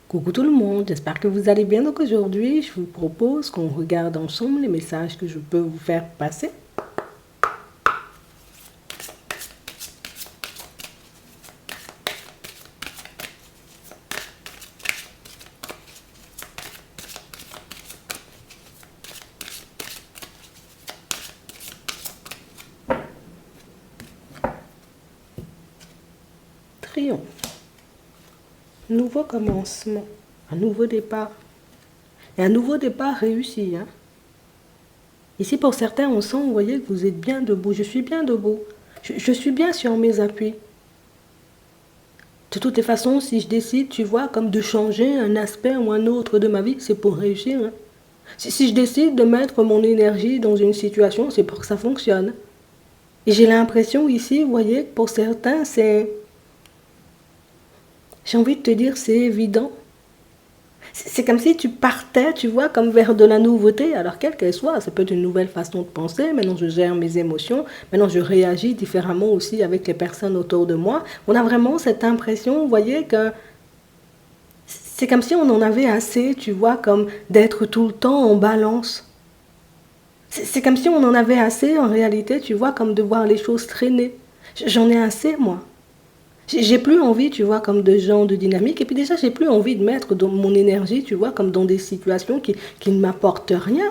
Coucou tout le monde, j'espère que vous allez bien. Donc aujourd'hui, je vous propose qu'on regarde ensemble les messages que je peux vous faire passer. Triomphe, nouveau commencement, un nouveau départ. Et un nouveau départ réussi. Ici, pour certains, on sent, vous voyez, que vous êtes bien debout. Je suis bien debout. Je suis bien sur mes appuis. De toutes les façons, si je décide, tu vois, comme de changer un aspect ou un autre de ma vie, c'est pour réussir. Si je décide de mettre mon énergie dans une situation, c'est pour que ça fonctionne. Et j'ai l'impression ici, vous voyez, que pour certains, c'est... J'ai envie de te dire, c'est évident. C'est comme si tu partais, tu vois, comme vers de la nouveauté, alors quelle qu'elle soit. Ça peut être une nouvelle façon de penser. Maintenant, je gère mes émotions. Maintenant, je réagis différemment aussi avec les personnes autour de moi. On a vraiment cette impression, vous voyez, que c'est comme si on en avait assez, tu vois, comme d'être tout le temps en balance. C'est comme si on en avait assez, en réalité, tu vois, comme de voir les choses traîner. J'en ai assez, moi. J'ai plus envie, tu vois, comme de gens de dynamique. Et puis déjà, j'ai plus envie de mettre dans mon énergie, tu vois, comme dans des situations qui ne m'apportent rien.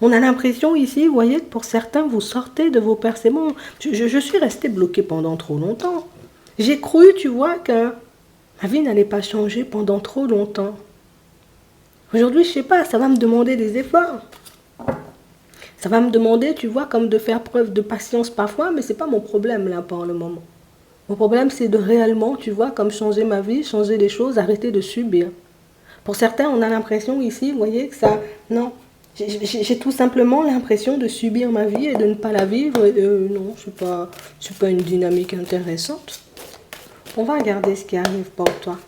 On a l'impression ici, vous voyez, que pour certains, vous sortez de vos percements. Je suis restée bloquée pendant trop longtemps. J'ai cru, tu vois, que ma vie n'allait pas changer pendant trop longtemps. Aujourd'hui, je sais pas, ça va me demander des efforts. Ça va me demander, tu vois, comme de faire preuve de patience parfois, mais c'est pas mon problème là pour le moment. Mon problème, c'est de réellement, tu vois, comme changer ma vie, changer les choses, arrêter de subir. Pour certains, on a l'impression ici, vous voyez, que ça... Non, j'ai tout simplement l'impression de subir ma vie et de ne pas la vivre. Non, c'est pas une dynamique intéressante. On va regarder ce qui arrive pour toi.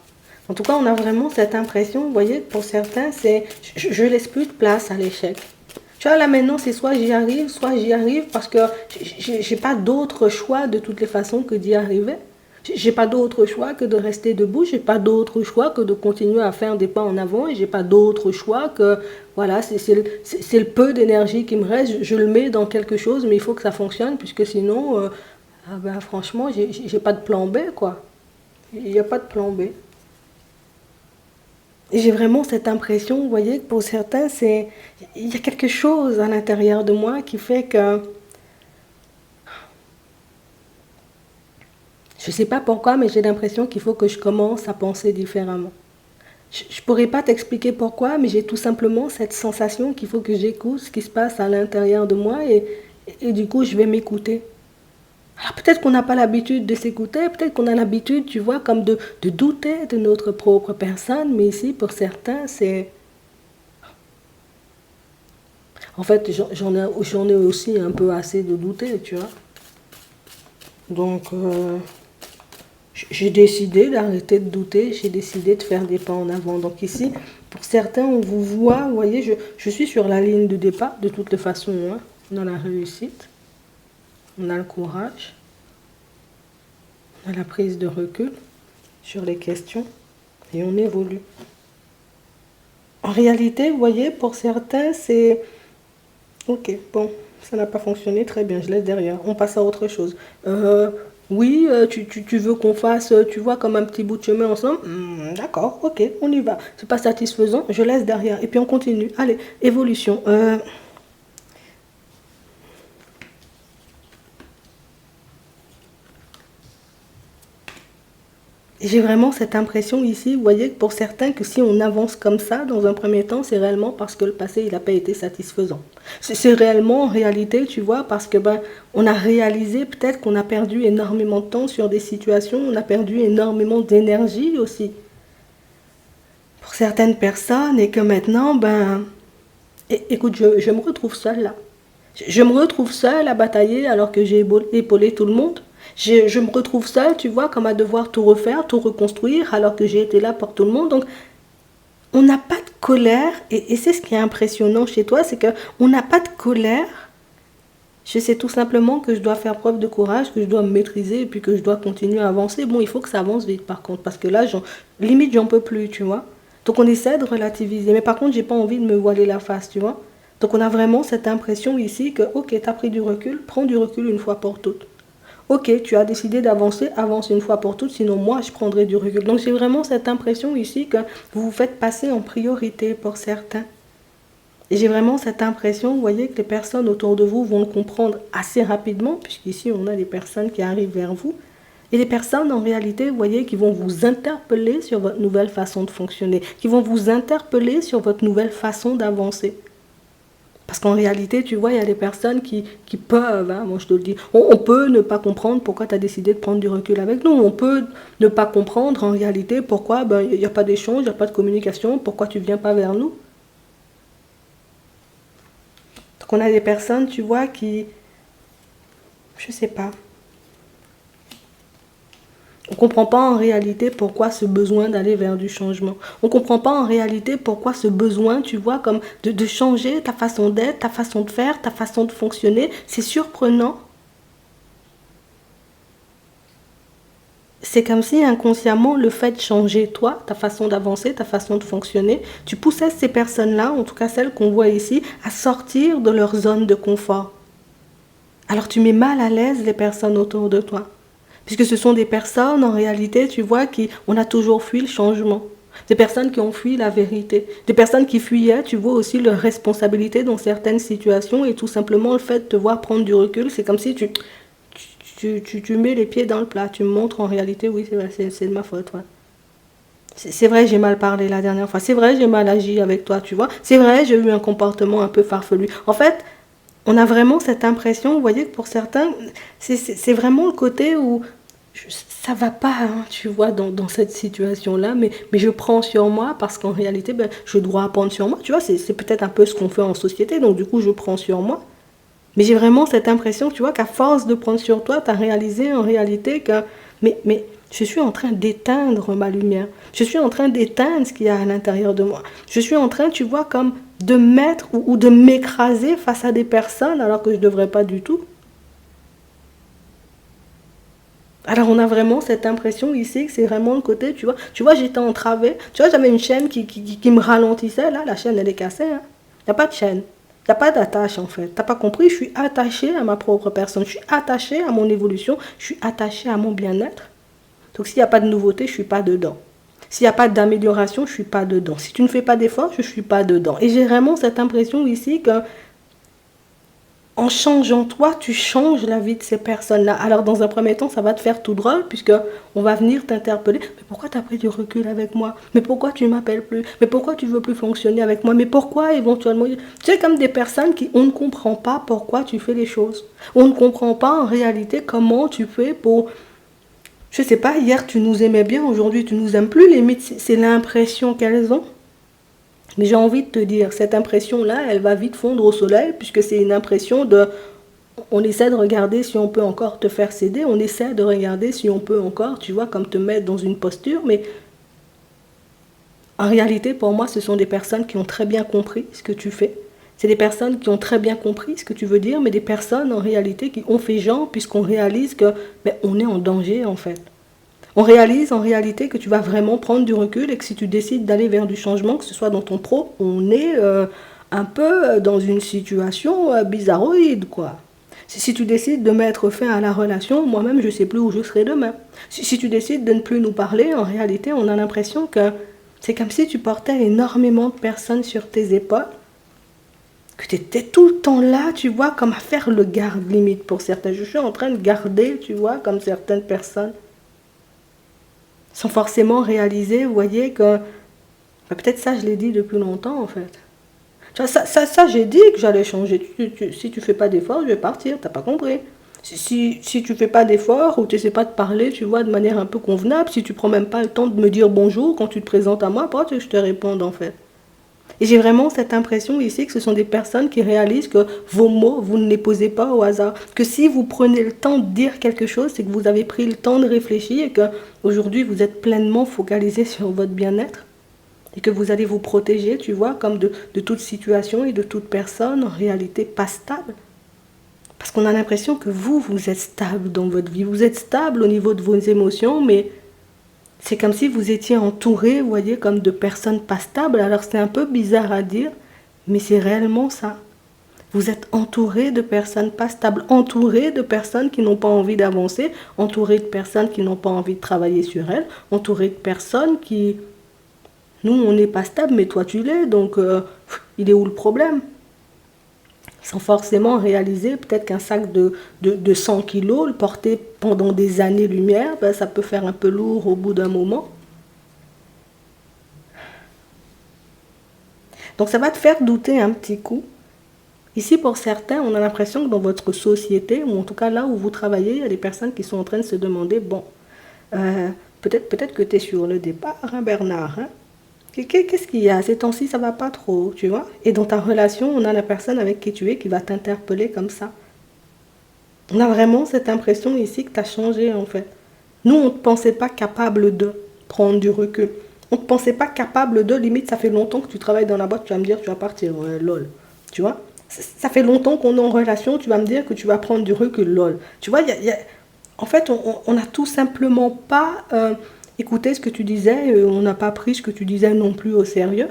En tout cas, on a vraiment cette impression, vous voyez, que pour certains, c'est... Je laisse plus de place à l'échec. Tu vois, là maintenant, c'est soit j'y arrive parce que j'ai pas d'autre choix de toutes les façons que d'y arriver. J'ai pas d'autre choix que de rester debout, j'ai pas d'autre choix que de continuer à faire des pas en avant et j'ai pas d'autre choix que, voilà, c'est le peu d'énergie qui me reste, je le mets dans quelque chose, mais il faut que ça fonctionne puisque sinon, ah ben, franchement, j'ai pas de plan B, quoi. Il n'y a pas de plan B. Et j'ai vraiment cette impression, vous voyez, que pour certains, c'est il y a quelque chose à l'intérieur de moi qui fait que je ne sais pas pourquoi, mais j'ai l'impression qu'il faut que je commence à penser différemment. Je ne pourrais pas t'expliquer pourquoi, mais j'ai tout simplement cette sensation qu'il faut que j'écoute ce qui se passe à l'intérieur de moi et du coup, je vais m'écouter. Alors peut-être qu'on n'a pas l'habitude de s'écouter, peut-être qu'on a l'habitude, tu vois, comme de douter de notre propre personne, mais ici, pour certains, c'est... En fait, j'en ai aussi un peu assez de douter, tu vois. Donc, j'ai décidé d'arrêter de douter, j'ai décidé de faire des pas en avant. Donc ici, pour certains, on vous voit, vous voyez, je suis sur la ligne de départ, de toutes les façons. On a la réussite, on a le courage, on a la prise de recul sur les questions et on évolue. En réalité, vous voyez, pour certains, c'est... Ok, bon, ça n'a pas fonctionné, très bien, je laisse derrière. On passe à autre chose. Oui, tu veux qu'on fasse, tu vois, comme un petit bout de chemin ensemble. D'accord, ok, on y va. C'est pas satisfaisant, je laisse derrière. Et puis on continue. Allez, évolution. J'ai vraiment cette impression ici, vous voyez, que pour certains, que si on avance comme ça, dans un premier temps, c'est réellement parce que le passé, il n'a pas été satisfaisant. C'est réellement, en réalité, tu vois, parce que ben, on a réalisé peut-être qu'on a perdu énormément de temps sur des situations, on a perdu énormément d'énergie aussi pour certaines personnes, et que maintenant, ben, écoute, je me retrouve seule là. Je me retrouve seule à batailler alors que j'ai épaulé tout le monde. Je me retrouve seule, tu vois, comme à devoir tout refaire, tout reconstruire, alors que j'ai été là pour tout le monde. Donc, on n'a pas de colère, et c'est ce qui est impressionnant chez toi, c'est qu'on n'a pas de colère Je sais tout simplement que je dois faire preuve de courage, que je dois me maîtriser et puis que je dois continuer à avancer. Bon, il faut que ça avance vite par contre, parce que là, limite, j'en peux plus, tu vois. Donc on essaie de relativiser, mais par contre, j'ai pas envie de me voiler la face, tu vois. Donc on a vraiment cette impression ici que, ok, tu as pris du recul, prends du recul une fois pour toutes. Ok, tu as décidé d'avancer, avance une fois pour toutes, sinon moi, je prendrai du recul. Donc j'ai vraiment cette impression ici que vous vous faites passer en priorité pour certains. Et j'ai vraiment cette impression, vous voyez, que les personnes autour de vous vont le comprendre assez rapidement, puisqu'ici on a des personnes qui arrivent vers vous. Et les personnes, en réalité, vous voyez, qui vont vous interpeller sur votre nouvelle façon de fonctionner, qui vont vous interpeller sur votre nouvelle façon d'avancer. Parce qu'en réalité, tu vois, il y a des personnes qui peuvent, hein, moi je te le dis, on peut ne pas comprendre pourquoi tu as décidé de prendre du recul avec nous. On peut ne pas comprendre en réalité pourquoi il n'y a pas d'échange, il n'y a pas de communication, pourquoi tu ne viens pas vers nous. Donc on a des personnes, tu vois, qui, je sais pas, on ne comprend pas en réalité pourquoi ce besoin d'aller vers du changement. On ne comprend pas en réalité pourquoi ce besoin, tu vois, comme de changer ta façon d'être, ta façon de faire, ta façon de fonctionner. C'est surprenant. C'est comme si inconsciemment, le fait de changer toi, ta façon d'avancer, ta façon de fonctionner, tu poussais ces personnes-là, en tout cas celles qu'on voit ici, à sortir de leur zone de confort. Alors tu mets mal à l'aise les personnes autour de toi. Puisque ce sont des personnes, en réalité, tu vois, on a toujours fui le changement. Des personnes qui ont fui la vérité. Des personnes qui fuyaient, tu vois, aussi leur responsabilité dans certaines situations et tout simplement le fait de te voir prendre du recul, c'est comme si tu mets les pieds dans le plat. Tu me montres en réalité, oui, c'est vrai, c'est de ma faute. Ouais. C'est vrai, j'ai mal parlé la dernière fois. C'est vrai, j'ai mal agi avec toi, tu vois. C'est vrai, j'ai eu un comportement un peu farfelu. En fait, on a vraiment cette impression, vous voyez, que pour certains, c'est vraiment le côté où ça va pas, hein, tu vois, dans cette situation-là, mais je prends sur moi parce qu'en réalité, je dois prendre sur moi. Tu vois, c'est peut-être un peu ce qu'on fait en société, donc du coup, je prends sur moi. Mais j'ai vraiment cette impression, tu vois, qu'à force de prendre sur toi, tu as réalisé en réalité que, mais je suis en train d'éteindre ma lumière. Je suis en train d'éteindre ce qu'il y a à l'intérieur de moi. Je suis en train, tu vois, comme de mettre ou de m'écraser face à des personnes alors que je ne devrais pas du tout. Alors on a vraiment cette impression ici que c'est vraiment le côté, tu vois, j'étais entravée, tu vois, j'avais une chaîne qui me ralentissait, là, la chaîne elle est cassée, hein. Il n'y a pas de chaîne, il n'y a pas d'attache en fait. Tu n'as pas compris, je suis attachée à ma propre personne, je suis attachée à mon évolution, je suis attachée à mon bien-être. Donc s'il n'y a pas de nouveauté, je ne suis pas dedans. S'il n'y a pas d'amélioration, je ne suis pas dedans. Si tu ne fais pas d'effort, je ne suis pas dedans. Et j'ai vraiment cette impression ici que en changeant toi, tu changes la vie de ces personnes-là. Alors dans un premier temps, ça va te faire tout drôle puisque on va venir t'interpeller. Mais pourquoi tu as pris du recul avec moi? Mais pourquoi tu ne m'appelles plus? Mais pourquoi tu ne veux plus fonctionner avec moi? Mais pourquoi éventuellement... Tu sais, comme des personnes qui, on ne comprend pas pourquoi tu fais les choses. On ne comprend pas en réalité comment tu fais pour... Je sais pas, hier tu nous aimais bien, aujourd'hui tu nous aimes plus. Limite, c'est l'impression qu'elles ont. Mais j'ai envie de te dire, cette impression-là, elle va vite fondre au soleil, puisque c'est une impression de... On essaie de regarder si on peut encore te faire céder, on essaie de regarder si on peut encore, tu vois, comme te mettre dans une posture, mais en réalité, pour moi, ce sont des personnes qui ont très bien compris ce que tu fais. C'est des personnes qui ont très bien compris ce que tu veux dire, mais des personnes, en réalité, qui ont fait genre, puisqu'on réalise que, on est en danger, en fait. On réalise en réalité que tu vas vraiment prendre du recul et que si tu décides d'aller vers du changement, que ce soit dans ton pro, on est un peu dans une situation bizarroïde, quoi. Si tu décides de mettre fin à la relation, moi-même, je ne sais plus où je serai demain. Si tu décides de ne plus nous parler, en réalité, on a l'impression que c'est comme si tu portais énormément de personnes sur tes épaules, que tu étais tout le temps là, tu vois, comme à faire le garde limite pour certains. Je suis en train de garder, tu vois, comme certaines personnes. Sans forcément réaliser, vous voyez, que peut-être ça, je l'ai dit depuis longtemps, en fait. Tu vois, ça j'ai dit que j'allais changer. Si tu fais pas d'effort, je vais partir, t'as pas compris. Si tu fais pas d'effort ou tu sais pas de parler, tu vois, de manière un peu convenable, si tu prends même pas le temps de me dire bonjour quand tu te présentes à moi, pourquoi tu veux que je te réponde, en fait? Et j'ai vraiment cette impression ici que ce sont des personnes qui réalisent que vos mots, vous ne les posez pas au hasard. Que si vous prenez le temps de dire quelque chose, c'est que vous avez pris le temps de réfléchir et qu'aujourd'hui vous êtes pleinement focalisé sur votre bien-être. Et que vous allez vous protéger, tu vois, comme de toute situation et de toute personne en réalité pas stable. Parce qu'on a l'impression que vous êtes stable dans votre vie. Vous êtes stable au niveau de vos émotions, mais c'est comme si vous étiez entouré, vous voyez, comme de personnes pas stables. Alors c'est un peu bizarre à dire, mais c'est réellement ça. Vous êtes entouré de personnes pas stables, entouré de personnes qui n'ont pas envie d'avancer, entouré de personnes qui n'ont pas envie de travailler sur elles, entouré de personnes qui... Nous, on n'est pas stable, mais toi, tu l'es, donc il est où le problème? Sans forcément réaliser peut-être qu'un sac de 100 kilos, le porter pendant des années-lumière, ben, ça peut faire un peu lourd au bout d'un moment. Donc ça va te faire douter un petit coup. Ici, pour certains, on a l'impression que dans votre société, ou en tout cas là où vous travaillez, il y a des personnes qui sont en train de se demander, bon, peut-être que tu es sur le départ, hein, Bernard, hein? Qu'est-ce qu'il y a? Ces temps-ci, ça va pas trop, tu vois? Et dans ta relation, on a la personne avec qui tu es qui va t'interpeller comme ça. On a vraiment cette impression ici que tu as changé, en fait. Nous, on ne te pensait pas capable de prendre du recul. On ne te pensait pas capable de, limite, ça fait longtemps que tu travailles dans la boîte, tu vas me dire, tu vas partir, ouais, lol. Tu vois? Ça fait longtemps qu'on est en relation, tu vas me dire que tu vas prendre du recul, lol. Tu vois, en fait, on n'a tout simplement pas écouté ce que tu disais, on n'a pas pris ce que tu disais non plus au sérieux.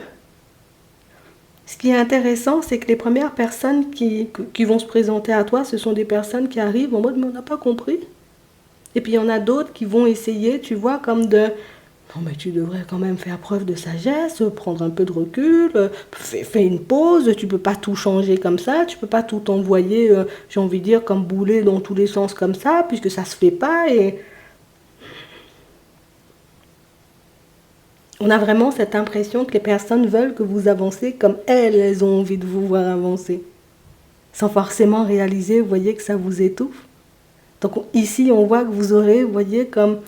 Ce qui est intéressant, c'est que les premières personnes qui vont se présenter à toi, ce sont des personnes qui arrivent en mode, mais on n'a pas compris. Et puis il y en a d'autres qui vont essayer, tu vois, comme de... Non, mais tu devrais quand même faire preuve de sagesse, prendre un peu de recul, fais une pause, tu peux pas tout changer comme ça, tu peux pas tout envoyer, j'ai envie de dire, comme bouler dans tous les sens comme ça, puisque ça se fait pas. Et on a vraiment cette impression que les personnes veulent que vous avancez comme elles ont envie de vous voir avancer, sans forcément réaliser, vous voyez, que ça vous étouffe. Donc ici, on voit que vous aurez, vous voyez, comme...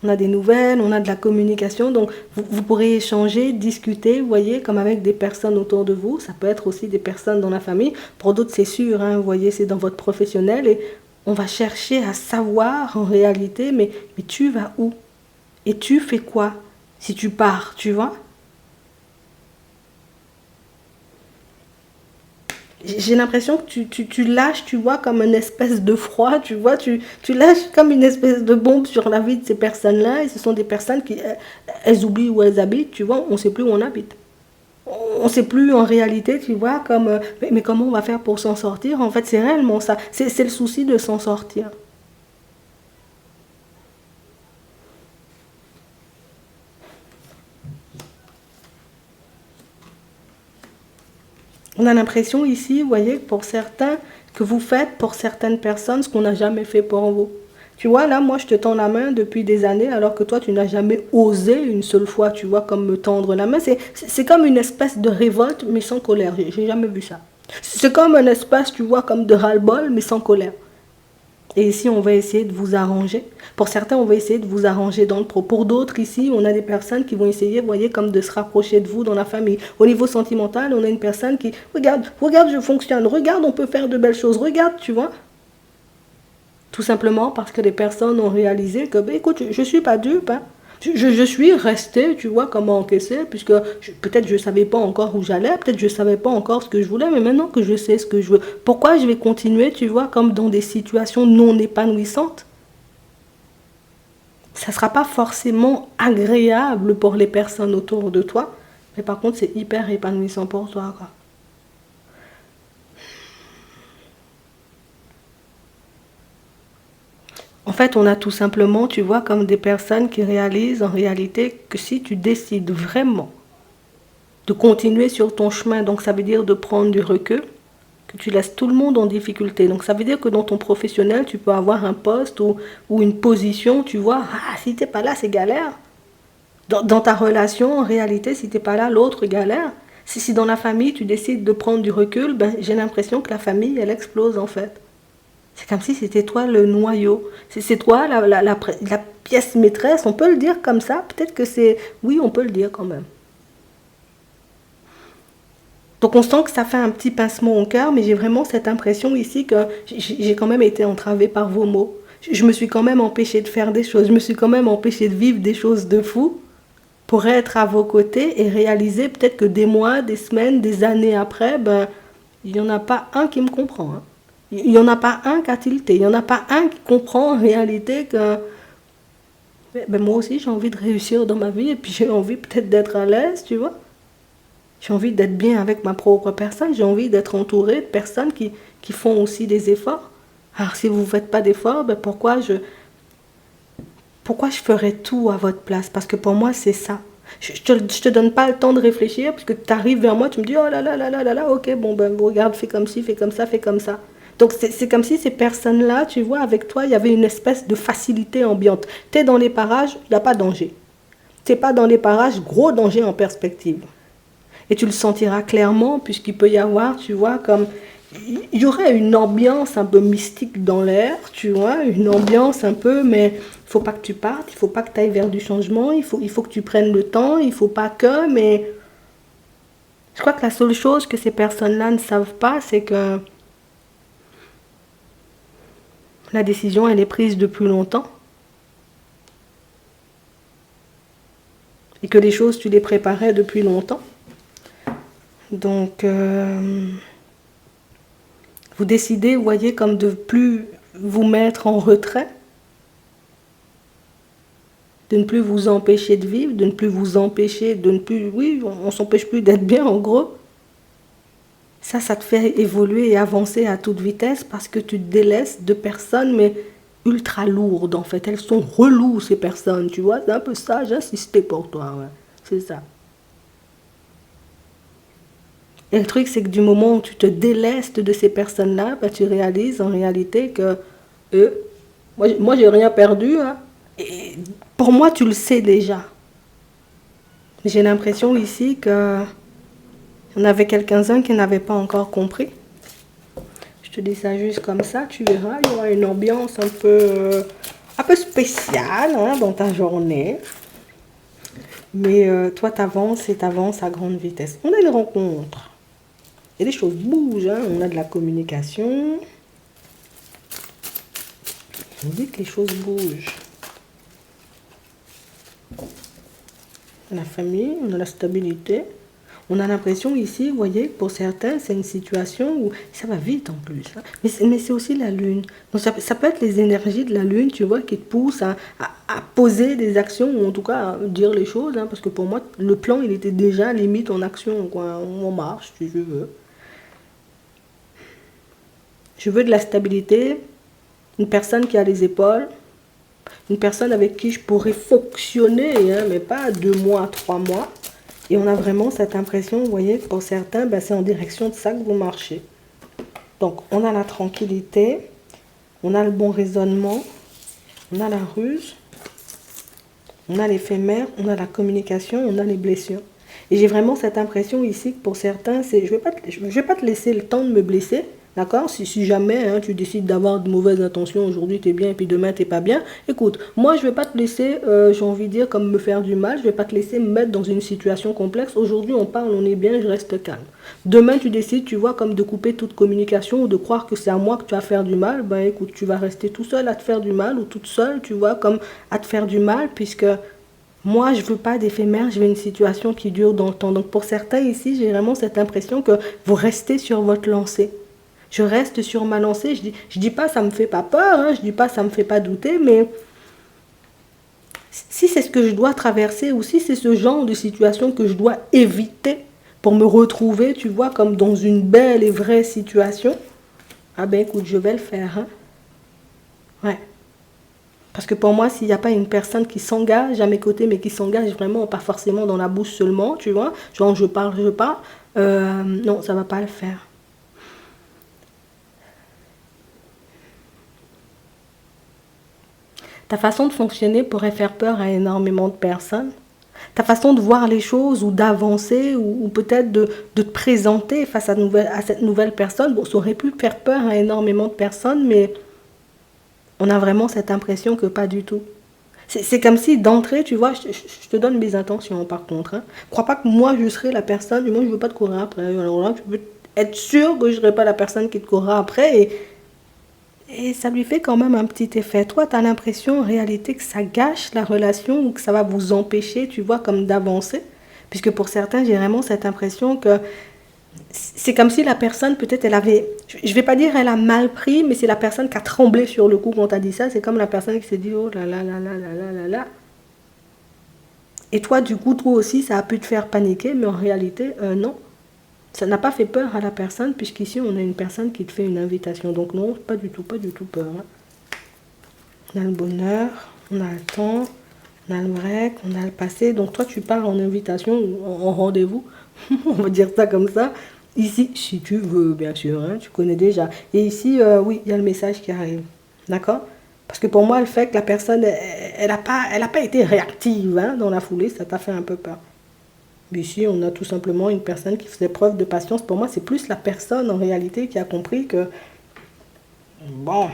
On a des nouvelles, on a de la communication, donc vous pourrez échanger, discuter, vous voyez, comme avec des personnes autour de vous. Ça peut être aussi des personnes dans la famille. Pour d'autres, c'est sûr, hein, vous voyez, c'est dans votre professionnel. Et on va chercher à savoir en réalité, mais tu vas où? Et tu fais quoi si tu pars, tu vois? J'ai l'impression que tu lâches, tu vois, comme une espèce de froid, tu vois, tu lâches comme une espèce de bombe sur la vie de ces personnes-là, et ce sont des personnes qui, elles oublient où elles habitent, tu vois, on ne sait plus où on habite. On ne sait plus en réalité, tu vois, comme, mais comment on va faire pour s'en sortir? En fait, c'est réellement ça, c'est le souci de s'en sortir. On a l'impression ici, vous voyez, pour certains, que vous faites pour certaines personnes ce qu'on n'a jamais fait pour vous. Tu vois, là, moi, je te tends la main depuis des années, alors que toi, tu n'as jamais osé une seule fois, tu vois, comme me tendre la main. C'est comme une espèce de révolte, mais sans colère. J'ai jamais vu ça. C'est comme un espace, tu vois, comme de ras-le-bol, mais sans colère. Et ici, on va essayer de vous arranger. Pour certains, on va essayer de vous arranger dans le pro. Pour d'autres, ici, on a des personnes qui vont essayer, vous voyez, comme de se rapprocher de vous dans la famille. Au niveau sentimental, on a une personne qui, regarde, je fonctionne, regarde, on peut faire de belles choses, regarde, tu vois. Tout simplement parce que les personnes ont réalisé que, ben, écoute, je ne suis pas dupe, hein. Je suis restée, tu vois, comment encaisser, puisque peut-être je ne savais pas encore où j'allais, peut-être je ne savais pas encore ce que je voulais, mais maintenant que je sais ce que je veux, pourquoi je vais continuer, tu vois, comme dans des situations non épanouissantes? Ça ne sera pas forcément agréable pour les personnes autour de toi, mais par contre, c'est hyper épanouissant pour toi, quoi. En fait, on a tout simplement, tu vois, comme des personnes qui réalisent en réalité que si tu décides vraiment de continuer sur ton chemin, donc ça veut dire de prendre du recul, que tu laisses tout le monde en difficulté. Donc ça veut dire que dans ton professionnel, tu peux avoir un poste ou une position, tu vois, ah, si t'es pas là, c'est galère. Dans ta relation, en réalité, si t'es pas là, l'autre galère. Si dans la famille, tu décides de prendre du recul, ben, j'ai l'impression que la famille, elle explose en fait. C'est comme si c'était toi le noyau. C'est toi la pièce maîtresse, on peut le dire comme ça. Peut-être que c'est... Oui, on peut le dire quand même. Donc on sent que ça fait un petit pincement au cœur, mais j'ai vraiment cette impression ici que j'ai quand même été entravée par vos mots. Je me suis quand même empêchée de faire des choses, je me suis quand même empêchée de vivre des choses de fou pour être à vos côtés et réaliser peut-être que des mois, des semaines, des années après, ben, il n'y en a pas un qui me comprend, hein. Il n'y en a pas un qui a tilté. Il n'y en a pas un qui comprend en réalité que ben, moi aussi j'ai envie de réussir dans ma vie et puis j'ai envie peut-être d'être à l'aise, tu vois. J'ai envie d'être bien avec ma propre personne. J'ai envie d'être entourée de personnes qui font aussi des efforts. Alors si vous ne faites pas d'efforts, ben pourquoi je ferais tout à votre place? Parce que pour moi, c'est ça. Je te donne pas le temps de réfléchir, parce que tu arrives vers moi, tu me dis, oh là là là là là là, ok, bon, ben, regarde, fais comme ci, fais comme ça, fais comme ça. Donc, c'est comme si ces personnes-là, tu vois, avec toi, il y avait une espèce de facilité ambiante. Tu es dans les parages, il n'y a pas de danger. Tu n'es pas dans les parages, gros danger en perspective. Et tu le sentiras clairement, puisqu'il peut y avoir, tu vois, comme il y aurait une ambiance un peu mystique dans l'air, tu vois, une ambiance un peu, mais il faut pas que tu partes, il faut pas que tu ailles vers du changement, il faut que tu prennes le temps, il faut pas que, mais je crois que la seule chose que ces personnes-là ne savent pas, c'est que la décision, elle est prise depuis longtemps, et que les choses, tu les préparais depuis longtemps. Donc, vous décidez, vous voyez, comme de plus vous mettre en retrait, de ne plus vous empêcher de vivre, de ne plus vous empêcher, de ne plus, oui, on s'empêche plus d'être bien en gros. Ça te fait évoluer et avancer à toute vitesse parce que tu te délaisses de personnes, mais ultra lourdes en fait. Elles sont reloues ces personnes, tu vois. C'est un peu ça, j'ai insisté pour toi, ouais. C'est ça. Et le truc, c'est que du moment où tu te délestes de ces personnes-là, bah, tu réalises en réalité que eux, moi j'ai rien perdu, hein. Et pour moi, tu le sais déjà. J'ai l'impression ici que on avait quelqu'un qui n'avait pas encore compris. Je te dis ça juste comme ça, tu verras, il y aura une ambiance un peu spéciale hein, dans ta journée. Mais toi, t'avances et t'avances à grande vitesse. On a une rencontre. Et les choses bougent, hein. On a de la communication. On dit que les choses bougent. On a la famille, on a la stabilité. On a l'impression ici, vous voyez, pour certains, c'est une situation où ça va vite en plus. Hein. Mais c'est aussi la lune. Donc ça peut être les énergies de la lune, tu vois, qui te poussent à poser des actions, ou en tout cas à dire les choses. Hein, parce que pour moi, le plan, il était déjà limite en action, quoi. On marche, si je veux. Je veux de la stabilité, une personne qui a les épaules, une personne avec qui je pourrais fonctionner, hein, mais pas 2 mois, 3 mois. Et on a vraiment cette impression, vous voyez, pour certains, ben, c'est en direction de ça que vous marchez. Donc, on a la tranquillité, on a le bon raisonnement, on a la ruse, on a l'éphémère, on a la communication, on a les blessures. Et j'ai vraiment cette impression ici que pour certains, je ne vais pas te laisser le temps de me blesser, d'accord? Si jamais hein, tu décides d'avoir de mauvaises intentions, aujourd'hui tu es bien et puis demain tu n'es pas bien, écoute, moi je ne vais pas te laisser, j'ai envie de dire, comme me faire du mal, je ne vais pas te laisser me mettre dans une situation complexe. Aujourd'hui on parle, on est bien, je reste calme. Demain tu décides, tu vois, comme de couper toute communication ou de croire que c'est à moi que tu vas faire du mal, ben écoute, tu vas rester tout seul à te faire du mal ou toute seule, tu vois, comme à te faire du mal, puisque moi, je veux pas d'éphémère, je veux une situation qui dure dans le temps. Donc pour certains ici, j'ai vraiment cette impression que vous restez sur votre lancée. Je reste sur ma lancée, je dis pas ça me fait pas peur, hein, je dis pas ça me fait pas douter, mais si c'est ce que je dois traverser ou si c'est ce genre de situation que je dois éviter pour me retrouver, tu vois, comme dans une belle et vraie situation, ah ben écoute, je vais le faire. Hein. Ouais. Parce que pour moi, s'il n'y a pas une personne qui s'engage à mes côtés, mais qui s'engage vraiment, pas forcément dans la bouche seulement, tu vois, genre je parle, non, ça ne va pas le faire. Ta façon de fonctionner pourrait faire peur à énormément de personnes. Ta façon de voir les choses ou d'avancer ou peut-être de te présenter face à cette nouvelle personne, bon, ça aurait pu faire peur à énormément de personnes, mais on a vraiment cette impression que pas du tout. C'est comme si d'entrée, tu vois, je te donne mes intentions par contre. Hein. Crois pas que moi je serai la personne, moi je veux pas te courir après. Alors là, tu peux être sûr que je serai pas la personne qui te courra après et ça lui fait quand même un petit effet. Toi, tu as l'impression en réalité que ça gâche la relation ou que ça va vous empêcher, tu vois, comme d'avancer. Puisque pour certains, j'ai vraiment cette impression que C'est comme si la personne, peut-être, elle avait, je vais pas dire elle a mal pris, mais c'est la personne qui a tremblé sur le coup quand t'as dit ça. C'est comme la personne qui s'est dit, oh là là là là là là là là. Et toi, du coup, toi aussi, ça a pu te faire paniquer, mais en réalité, non. Ça n'a pas fait peur à la personne, puisqu'ici, on a une personne qui te fait une invitation. Donc non, pas du tout peur, hein. On a le bonheur, on a le temps, on a le break, on a le passé. Donc toi, tu pars en invitation, en rendez-vous, on va dire ça comme ça. Ici, si tu veux, bien sûr, hein, tu connais déjà. Et ici, oui, il y a le message qui arrive. D'accord? Parce que pour moi, le fait que la personne, elle a pas été réactive, hein, dans la foulée, ça t'a fait un peu peur. Mais ici, on a tout simplement une personne qui faisait preuve de patience. Pour moi, c'est plus la personne en réalité qui a compris que, bon,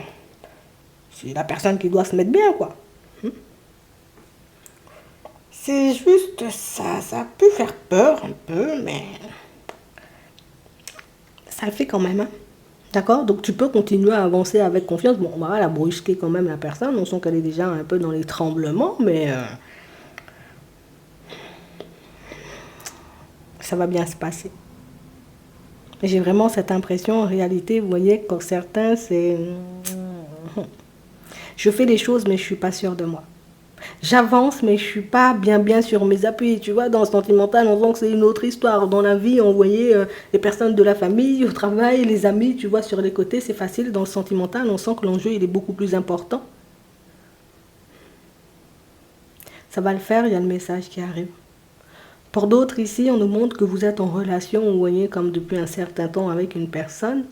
c'est la personne qui doit se mettre bien, quoi. C'est juste ça, ça peut faire peur un peu, mais ça le fait quand même, hein. D'accord? Donc tu peux continuer à avancer avec confiance. Bon, on va la brusquer quand même la personne. On sent qu'elle est déjà un peu dans les tremblements, mais ça va bien se passer. J'ai vraiment cette impression, en réalité, vous voyez, quand certains, c'est... Je fais les choses, mais je suis pas sûre de moi. J'avance, mais je suis pas bien sur mes appuis. Tu vois, dans le sentimental, on sent que c'est une autre histoire. Dans la vie, on voyait les personnes de la famille, au travail, les amis, tu vois, sur les côtés, c'est facile. Dans le sentimental, on sent que l'enjeu, il est beaucoup plus important. Ça va le faire, il y a le message qui arrive. Pour d'autres ici, on nous montre que vous êtes en relation, vous voyez, comme depuis un certain temps avec une personne.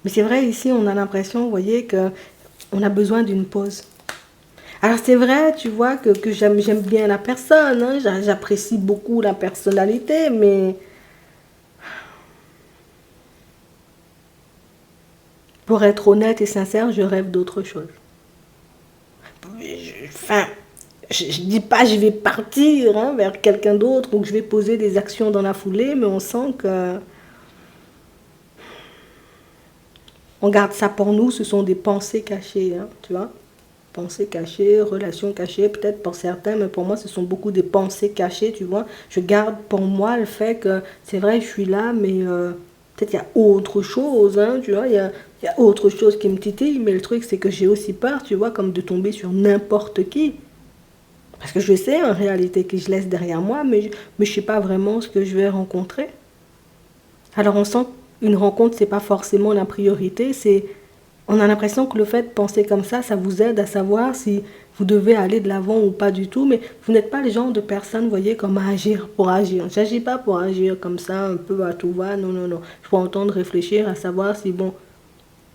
Mais c'est vrai, ici, on a l'impression, vous voyez, que on a besoin d'une pause. Alors c'est vrai, tu vois, que j'aime bien la personne, hein, j'apprécie beaucoup la personnalité, mais pour être honnête et sincère, je rêve d'autre chose. Enfin, je dis pas je vais partir, hein, vers quelqu'un d'autre ou que je vais poser des actions dans la foulée, mais on sent que on garde ça pour nous, ce sont des pensées cachées, hein, tu vois. Pensées cachées, relations cachées, peut-être pour certains, mais pour moi, ce sont beaucoup des pensées cachées, tu vois. Je garde pour moi le fait que c'est vrai, je suis là, mais peut-être il y a autre chose, hein, tu vois. Il y a autre chose qui me titille, mais le truc, c'est que j'ai aussi peur, tu vois, comme de tomber sur n'importe qui. Parce que je sais en réalité que je laisse derrière moi, mais je ne sais pas vraiment ce que je vais rencontrer. Alors on sent qu'une rencontre, c'est pas forcément la priorité, c'est on a l'impression que le fait de penser comme ça vous aide à savoir si vous devez aller de l'avant ou pas du tout, mais vous n'êtes pas le genre de personne, vous voyez, comme à agir pour agir. J'agis pas pour agir comme ça, un peu à tout va, non, non, non. Je prends le temps de réfléchir à savoir si, bon,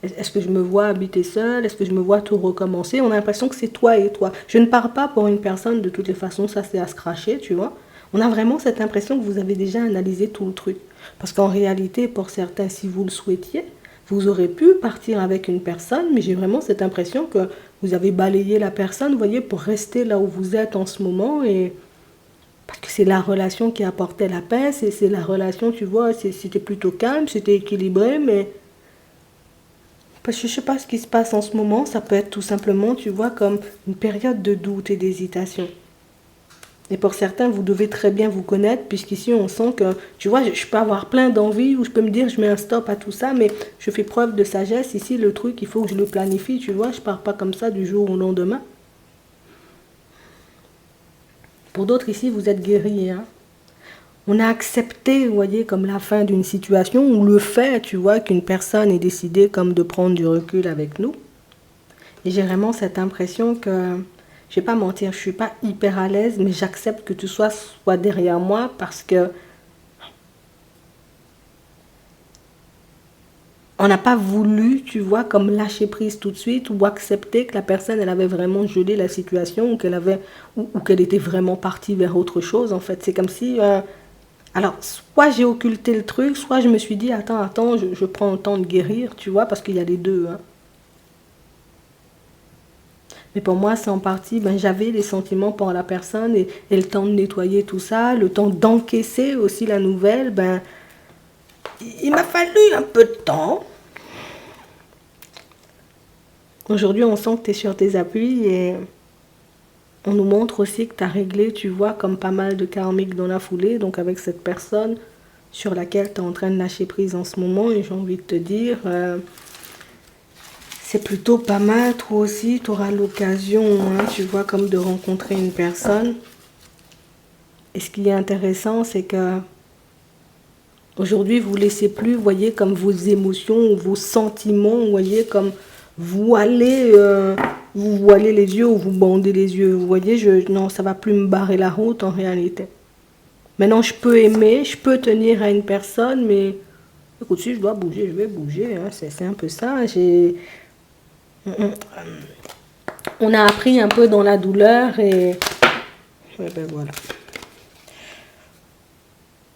est-ce que je me vois habiter seule, est-ce que je me vois tout recommencer. On a l'impression que c'est toi et toi. Je ne pars pas pour une personne, de toutes les façons, ça c'est à se cracher, tu vois. On a vraiment cette impression que vous avez déjà analysé tout le truc. Parce qu'en réalité, pour certains, si vous le souhaitiez, vous aurez pu partir avec une personne, mais j'ai vraiment cette impression que vous avez balayé la personne, vous voyez, pour rester là où vous êtes en ce moment. Et parce que c'est la relation qui apportait la paix, c'est la relation, tu vois, c'était plutôt calme, c'était équilibré, mais parce que je ne sais pas ce qui se passe en ce moment, ça peut être tout simplement, tu vois, comme une période de doute et d'hésitation. Et pour certains, vous devez très bien vous connaître, puisqu'ici, on sent que, tu vois, je peux avoir plein d'envie, ou je peux me dire, je mets un stop à tout ça, mais je fais preuve de sagesse. Ici, le truc, il faut que je le planifie, tu vois, je pars pas comme ça du jour au lendemain. Pour d'autres, ici, vous êtes guéris, hein. On a accepté, vous voyez, comme la fin d'une situation, ou le fait, tu vois, qu'une personne ait décidé comme de prendre du recul avec nous. Et j'ai vraiment cette impression que, je vais pas mentir, je suis pas hyper à l'aise, mais j'accepte que tu sois derrière moi parce que on n'a pas voulu, tu vois, comme lâcher prise tout de suite ou accepter que la personne, elle avait vraiment gelé la situation ou qu'elle avait ou qu'elle était vraiment partie vers autre chose. En fait, c'est comme si, alors, soit j'ai occulté le truc, soit je me suis dit, attends, je prends le temps de guérir, tu vois, parce qu'il y a les deux, hein. Mais pour moi, c'est en partie, ben, j'avais les sentiments pour la personne et le temps de nettoyer tout ça, le temps d'encaisser aussi la nouvelle, ben, il m'a fallu un peu de temps. Aujourd'hui, on sent que tu es sur tes appuis et on nous montre aussi que tu as réglé, tu vois, comme pas mal de karmiques dans la foulée, donc avec cette personne, sur laquelle tu es en train de lâcher prise en ce moment. Et j'ai envie de te dire, c'est plutôt pas mal. Toi aussi, tu auras l'occasion, hein, tu vois, comme de rencontrer une personne. Et ce qui est intéressant, c'est que aujourd'hui, vous ne laissez plus, vous voyez, comme vos émotions, vos sentiments, vous voyez, comme voiler, vous voilez les yeux ou vous bandez les yeux. Vous voyez, non, ça va plus me barrer la route en réalité. Maintenant, je peux aimer, je peux tenir à une personne, mais écoute, si je dois bouger, je vais bouger. Hein, c'est un peu ça. On a appris un peu dans la douleur et ben voilà.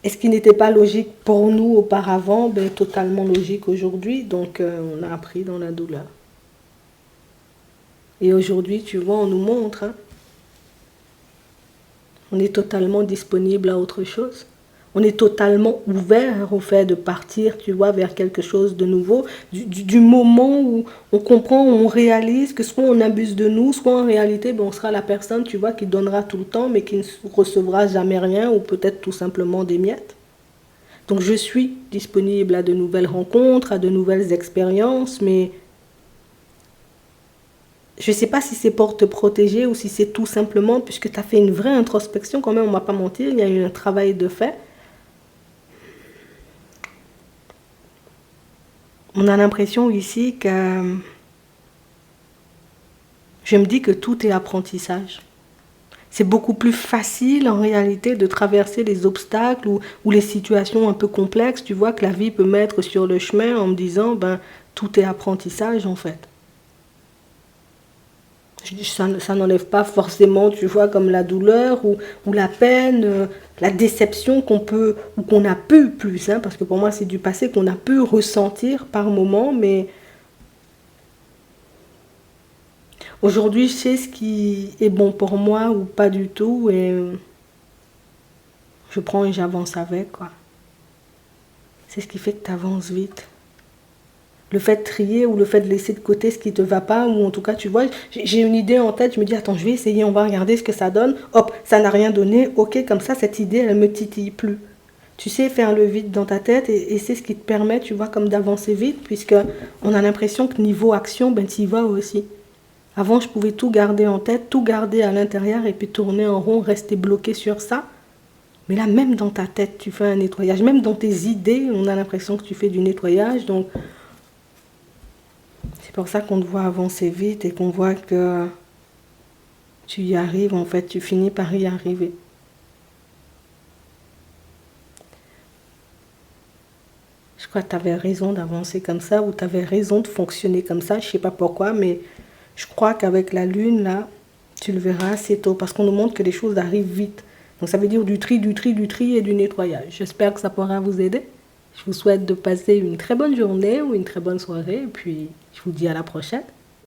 Et ce qui n'était pas logique pour nous auparavant, ben, totalement logique aujourd'hui. Donc, on a appris dans la douleur. Et aujourd'hui, tu vois, on nous montre. Hein, on est totalement disponible à autre chose. On est totalement ouvert au fait de partir, tu vois, vers quelque chose de nouveau. Du moment où on comprend, on réalise que soit on abuse de nous, soit en réalité, ben, on sera la personne, tu vois, qui donnera tout le temps, mais qui ne recevra jamais rien, ou peut-être tout simplement des miettes. Donc je suis disponible à de nouvelles rencontres, à de nouvelles expériences, mais je ne sais pas si c'est pour te protéger ou si c'est tout simplement, puisque tu as fait une vraie introspection, quand même, on ne m'a pas menti, il y a eu un travail de fait. On a l'impression ici que je me dis que tout est apprentissage. C'est beaucoup plus facile en réalité de traverser les obstacles ou les situations un peu complexes, tu vois, que la vie peut mettre sur le chemin en me disant, ben, tout est apprentissage en fait. Ça n'enlève pas forcément, tu vois, comme la douleur ou la peine, la déception qu'on peut, ou qu'on a pu plus, hein, parce que pour moi c'est du passé qu'on a pu ressentir par moments, mais aujourd'hui je sais ce qui est bon pour moi ou pas du tout, et je prends et j'avance avec, quoi. C'est ce qui fait que tu avances vite. Le fait de trier ou le fait de laisser de côté ce qui ne te va pas, ou en tout cas, tu vois, j'ai une idée en tête, je me dis, attends, je vais essayer, on va regarder ce que ça donne. Hop, ça n'a rien donné, ok, comme ça, cette idée, elle ne me titille plus. Tu sais faire le vide dans ta tête et c'est ce qui te permet, tu vois, comme d'avancer vite, puisque on a l'impression que niveau action, ben, tu y vas aussi. Avant, je pouvais tout garder en tête, tout garder à l'intérieur et puis tourner en rond, rester bloqué sur ça. Mais là, même dans ta tête, tu fais un nettoyage. Même dans tes idées, on a l'impression que tu fais du nettoyage. Donc, c'est pour ça qu'on te voit avancer vite et qu'on voit que tu y arrives. En fait, tu finis par y arriver. Je crois que tu avais raison d'avancer comme ça ou tu avais raison de fonctionner comme ça. Je ne sais pas pourquoi, mais je crois qu'avec la lune, là, tu le verras assez tôt parce qu'on nous montre que les choses arrivent vite. Donc ça veut dire du tri et du nettoyage. J'espère que ça pourra vous aider. Je vous souhaite de passer une très bonne journée ou une très bonne soirée et puis je vous dis à la prochaine.